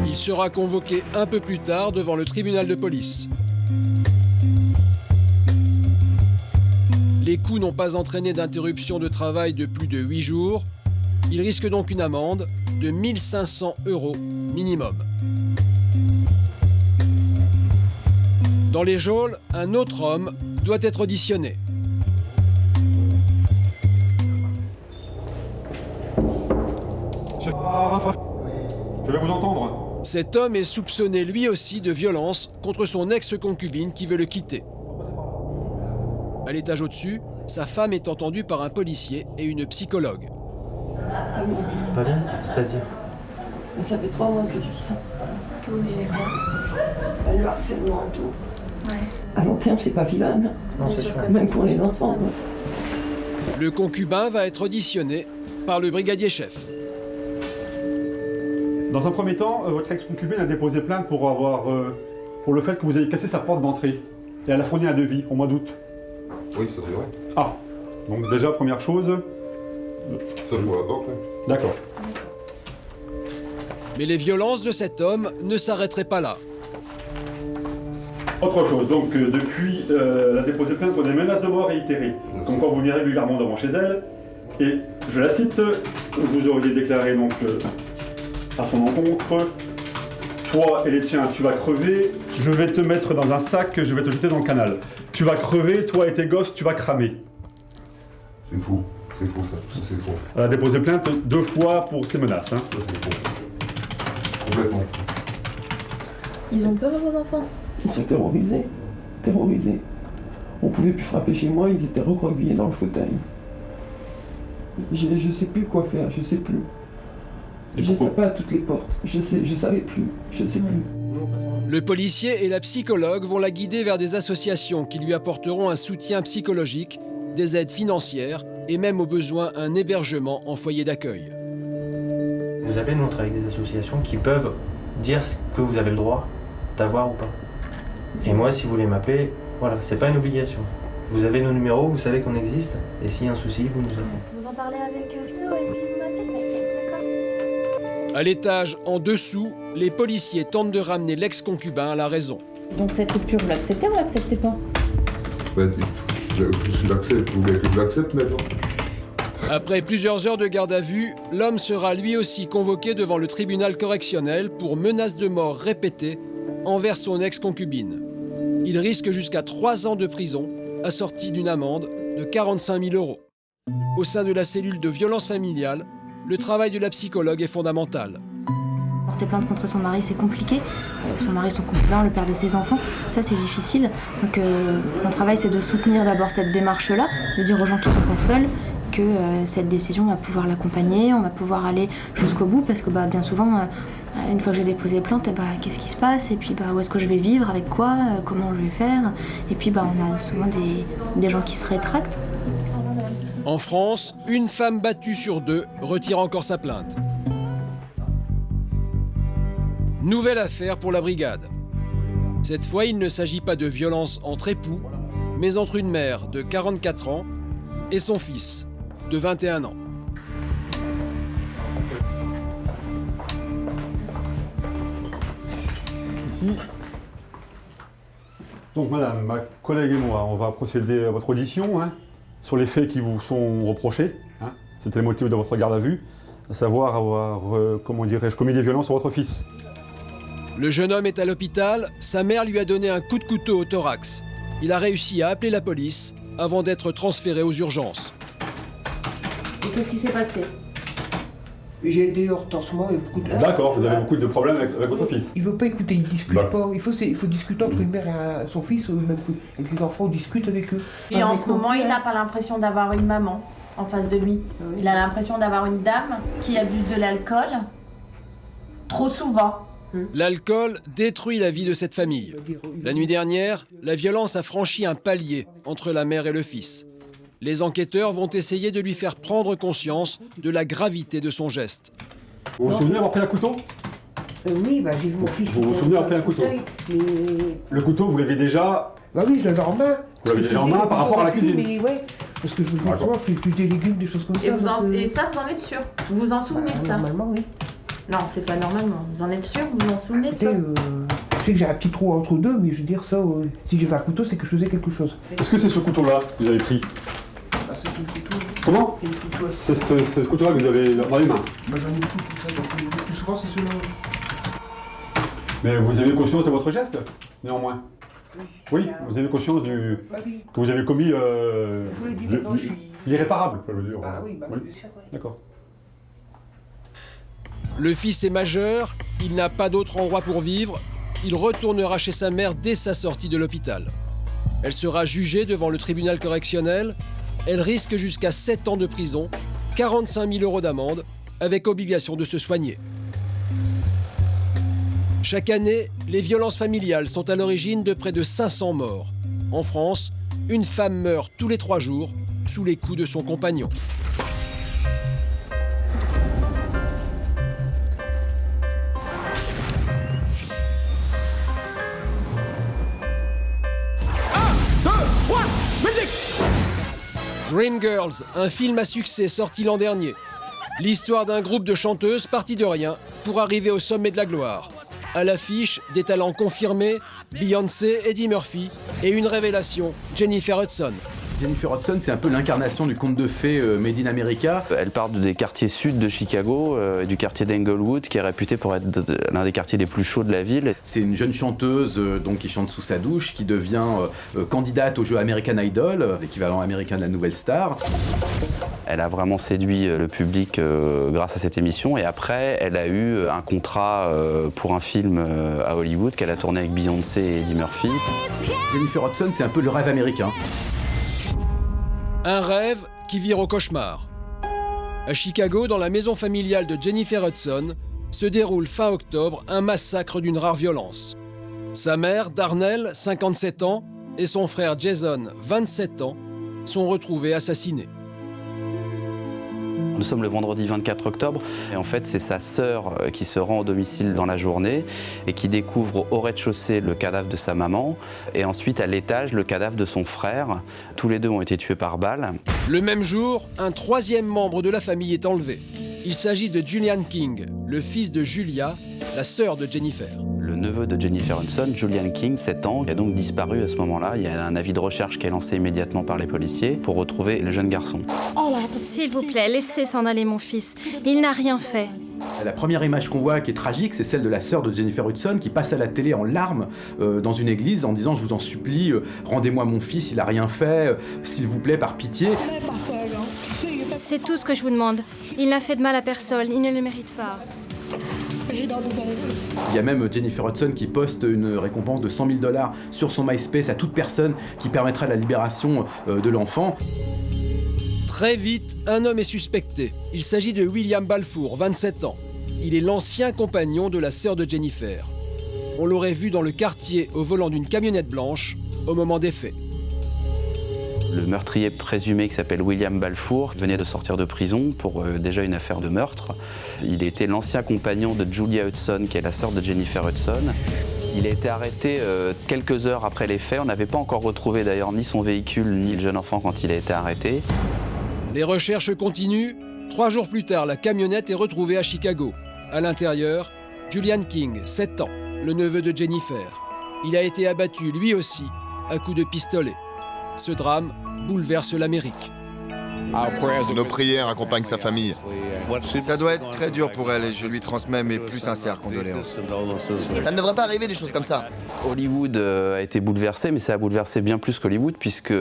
Speaker 5: Il sera convoqué un peu plus tard devant le tribunal de police. Les coups n'ont pas entraîné d'interruption de travail de plus de 8 jours. Il risque donc une amende de 1 500 € minimum. Dans les geôles, un autre homme doit être auditionné.
Speaker 21: Je vais vous entendre.
Speaker 5: Cet homme est soupçonné lui aussi de violence contre son ex-concubine qui veut le quitter. À l'étage au-dessus, sa femme est entendue par un policier et une psychologue.
Speaker 1: Pas bien? C'est-à-dire?
Speaker 2: Ça fait 3 mois que je vis ça.
Speaker 22: Que vous vivez quoi?
Speaker 2: Le harcèlement et tout.
Speaker 22: Ouais.
Speaker 2: À long terme, c'est pas vivable. Même pour les enfants. Ouais.
Speaker 5: Le concubin va être auditionné par le brigadier chef.
Speaker 21: Dans un premier temps, votre ex-concubine a déposé plainte pour le fait que vous ayez cassé sa porte d'entrée. Et elle a fourni un devis au mois d'août.
Speaker 23: Oui, ça c'est vrai.
Speaker 21: Ah, donc déjà, première chose...
Speaker 23: Ça, je vois pas,
Speaker 21: D'accord.
Speaker 5: Mais les violences de cet homme ne s'arrêteraient pas là.
Speaker 21: Autre chose, donc depuis, elle a déposé plainte pour des menaces de mort réitérées. Comme quoi vous venez régulièrement devant chez elle. Et je la cite, vous auriez déclaré donc à son encontre, toi et les tiens, tu vas crever, je vais te mettre dans un sac, je vais te jeter dans le canal. Tu vas crever, toi et tes gosses, tu vas cramer.
Speaker 17: C'est faux, ça, c'est faux.
Speaker 21: Elle a déposé plainte 2 fois pour ces menaces. Hein.
Speaker 17: Ça c'est faux. Complètement faux.
Speaker 22: Ils ont peur, vos enfants?
Speaker 2: Ils sont terrorisés. Terrorisés. On pouvait plus frapper chez moi, ils étaient recroquevillés dans le fauteuil. Je sais plus quoi faire, je sais plus. Je ne pas à toutes les portes, je savais plus, je sais plus.
Speaker 5: Le policier et la psychologue vont la guider vers des associations qui lui apporteront un soutien psychologique, des aides financières et même au besoin un hébergement en foyer d'accueil.
Speaker 3: Vous appelez, nous on travaille avec des associations qui peuvent dire ce que vous avez le droit d'avoir ou pas. Et moi, si vous voulez m'appeler, voilà, c'est pas une obligation. Vous avez nos numéros, vous savez qu'on existe, et s'il y a un souci, vous nous appelez.
Speaker 22: Vous en parlez avec Ludo et puis vous m'appelez, d'accord?
Speaker 5: À l'étage en dessous, les policiers tentent de ramener l'ex-concubin à la raison.
Speaker 12: Donc cette rupture, vous l'acceptez ou vous l'acceptez pas?
Speaker 17: Je l'accepte, vous voulez que je l'accepte maintenant?
Speaker 5: Après plusieurs heures de garde à vue, l'homme sera lui aussi convoqué devant le tribunal correctionnel pour menaces de mort répétées envers son ex-concubine. Il risque jusqu'à 3 ans de prison, assorti d'une amende de 45 000 €. Au sein de la cellule de violence familiale, le travail de la psychologue est fondamental.
Speaker 12: Porter plainte contre son mari, c'est compliqué. Son mari, son concubin, le père de ses enfants, ça c'est difficile. Donc mon travail, c'est de soutenir d'abord cette démarche-là, de dire aux gens qui ne sont pas seuls que cette décision, on va pouvoir l'accompagner, on va pouvoir aller jusqu'au bout, parce que bien souvent, une fois que j'ai déposé plainte, qu'est-ce qui se passe? Et puis où est-ce que je vais vivre? Avec quoi? Comment je vais faire? Et puis on a souvent des gens qui se rétractent.
Speaker 5: En France, une femme battue sur 2 retire encore sa plainte. Nouvelle affaire pour la brigade. Cette fois, il ne s'agit pas de violence entre époux, mais entre une mère de 44 ans et son fils de 21 ans.
Speaker 21: Ici. Donc madame, ma collègue et moi, on va procéder à votre audition sur les faits qui vous sont reprochés. C'était le motif de votre garde à vue, à savoir avoir, commis des violences sur votre fils.
Speaker 5: Le jeune homme est à l'hôpital, sa mère lui a donné un coup de couteau au thorax. Il a réussi à appeler la police avant d'être transféré aux urgences.
Speaker 12: Et qu'est-ce qui s'est passé?
Speaker 2: J'ai des hortensements et beaucoup de...
Speaker 21: D'accord, vous avez beaucoup de problèmes avec votre fils.
Speaker 2: Il veut pas écouter, il discute pas. Il faut discuter entre une mère et son fils, ou même avec les enfants, on discute avec eux.
Speaker 13: Et en ce moment, il n'a pas l'impression d'avoir une maman en face de lui. Il a l'impression d'avoir une dame qui abuse de l'alcool trop souvent.
Speaker 5: L'alcool détruit la vie de cette famille. La nuit dernière, la violence a franchi un palier entre la mère et le fils. Les enquêteurs vont essayer de lui faire prendre conscience de la gravité de son geste.
Speaker 21: Vous vous souvenez avoir pris un couteau?
Speaker 2: Oui, j'ai vu mon fils.
Speaker 21: Vous vous souvenez avoir pris un couteau? Le couteau, vous l'avez déjà...
Speaker 2: oui, je l'avais en main.
Speaker 21: Vous l'avez déjà en main par rapport à la cuisine?
Speaker 2: Mais ouais, parce que je me dis souvent, je fais des légumes, des choses comme ça.
Speaker 13: Et ça, vous en êtes sûr? Vous vous en souvenez de ça?
Speaker 2: Normalement, oui.
Speaker 13: Non, c'est pas normalement. Vous en êtes sûr? Vous vous en souvenez de ça?
Speaker 2: Je sais que j'ai un petit trou entre deux, mais je veux dire ça, si j'ai fait un couteau, c'est que je faisais quelque chose.
Speaker 21: Est-ce que c'est ce couteau-là que vous avez pris?
Speaker 2: C'est le couteau.
Speaker 21: Comment? C'est ce couteau-là que vous avez dans les mains?
Speaker 2: J'en ai beaucoup, tout ça, donc le plus souvent c'est celui-là.
Speaker 21: Mais vous avez conscience de votre geste, néanmoins? Oui, vous avez conscience que vous avez commis l'irréparable, ça veut dire.
Speaker 2: Oui, bien sûr.
Speaker 21: D'accord.
Speaker 5: Le fils est majeur, il n'a pas d'autre endroit pour vivre. Il retournera chez sa mère dès sa sortie de l'hôpital. Elle sera jugée devant le tribunal correctionnel. Elle risque jusqu'à 7 ans de prison, 45 000 € d'amende, avec obligation de se soigner. Chaque année, les violences familiales sont à l'origine de près de 500 morts. En France, une femme meurt tous les 3 jours sous les coups de son compagnon. Dreamgirls, un film à succès sorti l'an dernier. L'histoire d'un groupe de chanteuses parti de rien pour arriver au sommet de la gloire. À l'affiche, des talents confirmés, Beyoncé, Eddie Murphy et une révélation, Jennifer Hudson.
Speaker 6: Jennifer Hudson, c'est un peu l'incarnation du conte de fées Made in America.
Speaker 8: Elle part des quartiers sud de Chicago, du quartier d'Englewood, qui est réputé pour être l'un des quartiers les plus chauds de la ville.
Speaker 6: C'est une jeune chanteuse donc, qui chante sous sa douche, qui devient candidate au jeu American Idol, l'équivalent américain de la Nouvelle Star.
Speaker 8: Elle a vraiment séduit le public grâce à cette émission, et après, elle a eu un contrat pour un film à Hollywood qu'elle a tourné avec Beyoncé et Eddie Murphy.
Speaker 6: Jennifer Hudson, c'est un peu le rêve américain.
Speaker 5: Un rêve qui vire au cauchemar. À Chicago, dans la maison familiale de Jennifer Hudson, se déroule fin octobre un massacre d'une rare violence. Sa mère, Darnell, 57 ans, et son frère Jason, 27 ans, sont retrouvés assassinés.
Speaker 8: Nous sommes le vendredi 24 octobre et en fait c'est sa sœur qui se rend au domicile dans la journée et qui découvre au rez-de-chaussée le cadavre de sa maman et ensuite à l'étage le cadavre de son frère. Tous les deux ont été tués par balle.
Speaker 5: Le même jour, un troisième membre de la famille est enlevé. Il s'agit de Julian King, le fils de Julia, la sœur de Jennifer.
Speaker 8: Le neveu de Jennifer Hudson, Julian King, 7 ans, qui a donc disparu à ce moment-là. Il y a un avis de recherche qui est lancé immédiatement par les policiers pour retrouver le jeune garçon.
Speaker 12: S'il vous plaît, laissez s'en aller mon fils. Il n'a rien fait.
Speaker 6: La première image qu'on voit qui est tragique, c'est celle de la sœur de Jennifer Hudson qui passe à la télé en larmes dans une église en disant « Je vous en supplie, rendez-moi mon fils, il n'a rien fait, s'il vous plaît, par pitié ».
Speaker 12: C'est tout ce que je vous demande. Il n'a fait de mal à personne, il ne le mérite pas.
Speaker 6: Il y a même Jennifer Hudson qui poste une récompense de $100 000 sur son MySpace à toute personne qui permettra la libération de l'enfant.
Speaker 5: Très vite, un homme est suspecté. Il s'agit de William Balfour, 27 ans. Il est l'ancien compagnon de la sœur de Jennifer. On l'aurait vu dans le quartier au volant d'une camionnette blanche au moment des faits.
Speaker 8: Le meurtrier présumé qui s'appelle William Balfour venait de sortir de prison pour déjà une affaire de meurtre. Il était l'ancien compagnon de Julia Hudson, qui est la sœur de Jennifer Hudson. Il a été arrêté quelques heures après les faits. On n'avait pas encore retrouvé d'ailleurs ni son véhicule ni le jeune enfant quand il a été arrêté.
Speaker 5: Les recherches continuent. 3 jours plus tard, la camionnette est retrouvée à Chicago. À l'intérieur, Julian King, 7 ans, le neveu de Jennifer. Il a été abattu lui aussi à coups de pistolet. Ce drame bouleverse l'Amérique.
Speaker 9: Nos prières accompagnent sa famille. Ça doit être très dur pour elle et je lui transmets mes plus sincères condoléances.
Speaker 10: Ça ne devrait pas arriver des choses comme ça.
Speaker 8: Hollywood a été bouleversé, mais ça a bouleversé bien plus qu'Hollywood, puisqu'il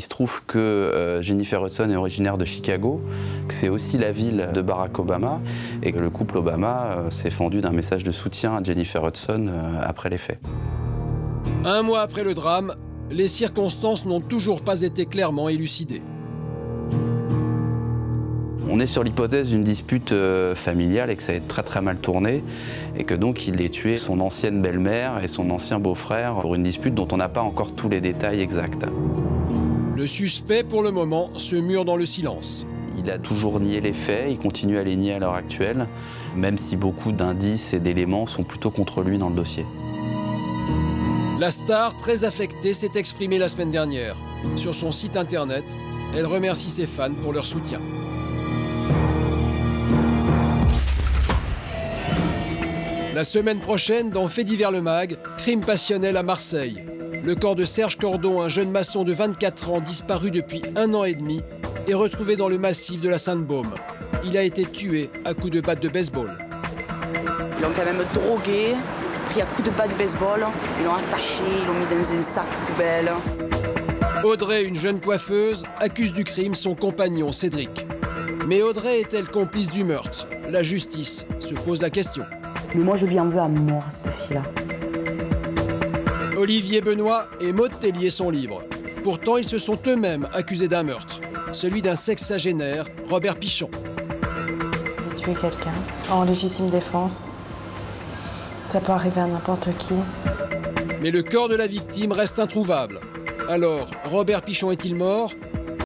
Speaker 8: se trouve que Jennifer Hudson est originaire de Chicago, que c'est aussi la ville de Barack Obama, et que le couple Obama s'est fendu d'un message de soutien à Jennifer Hudson après les faits.
Speaker 5: Un mois après le drame, les circonstances n'ont toujours pas été clairement élucidées.
Speaker 8: On est sur l'hypothèse d'une dispute familiale et que ça a très très mal tourné et que donc il ait tué son ancienne belle-mère et son ancien beau-frère pour une dispute dont on n'a pas encore tous les détails exacts.
Speaker 5: Le suspect, pour le moment, se mure dans le silence.
Speaker 8: Il a toujours nié les faits, il continue à les nier à l'heure actuelle, même si beaucoup d'indices et d'éléments sont plutôt contre lui dans le dossier.
Speaker 5: La star, très affectée, s'est exprimée la semaine dernière. Sur son site internet, elle remercie ses fans pour leur soutien. La semaine prochaine, dans Fait divers le Mag, crime passionnel à Marseille. Le corps de Serge Cordon, un jeune maçon de 24 ans disparu depuis 1 an et demi, est retrouvé dans le massif de la Sainte-Baume. Il a été tué à coups de batte de baseball.
Speaker 15: Ils l'ont quand même drogué, pris à coups de batte de baseball, ils l'ont attaché, ils l'ont mis dans un sac poubelle.
Speaker 5: Audrey, une jeune coiffeuse, accuse du crime son compagnon Cédric. Mais Audrey est-elle complice du meurtre? La justice se pose la question.
Speaker 15: Mais moi, je lui en veux à mort, à cette fille-là.
Speaker 5: Olivier Benoît et Maud Tellier sont libres. Pourtant, ils se sont eux-mêmes accusés d'un meurtre. Celui d'un sexagénaire, Robert Pichon.
Speaker 24: J'ai tué quelqu'un en légitime défense. Ça peut arriver à n'importe qui.
Speaker 5: Mais le corps de la victime reste introuvable. Alors, Robert Pichon est-il mort